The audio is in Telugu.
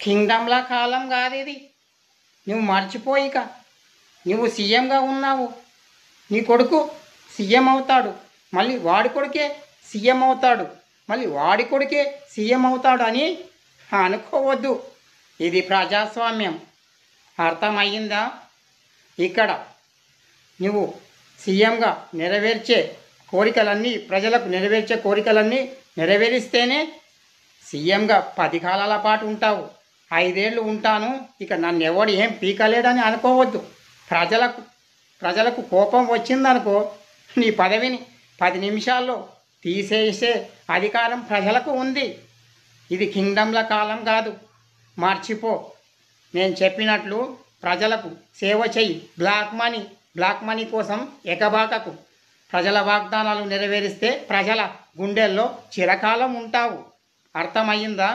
కింగ్డమ్లా కాలం కాదు ఇది. నువ్వు మర్చిపోయిక. నువ్వు సీఎంగా ఉన్నావు, నీ కొడుకు సీఎం అవుతాడు, మళ్ళీ వాడి కొడుకే సీఎం అవుతాడు, మళ్ళీ వాడి కొడుకే సీఎం అవుతాడు అని అనుకోవద్దు. ఇది ప్రజాస్వామ్యం. అర్థమయ్యిందా? ఇక్కడ నువ్వు సీఎంగా నెరవేర్చే కోరికలన్నీ, ప్రజలకు నెరవేర్చే కోరికలన్నీ నెరవేరిస్తేనే సీఎంగా 10 కాలాల పాటు ఉంటావు. 5 ఏళ్ళు ఉంటాను, ఇక నన్ను ఎవడు ఏం పీకలేడని అనుకోవద్దు. ప్రజలకు కోపం వచ్చిందనుకో, నీ పదవిని 10 నిమిషాల్లో తీసేసే అధికారం ప్రజలకు ఉంది. ఇది కింగ్డమ్ల కాలం కాదు, మర్చిపో. నేను చెప్పినట్లు ప్రజలకు సేవ చెయ్యి. బ్లాక్ మనీ కోసం ఎగబాకకు. ప్రజల వాగ్దానాలు నెరవేరిస్తే ప్రజల గుండెల్లో చిరకాలం ఉంటావు. అర్థమయ్యిందా?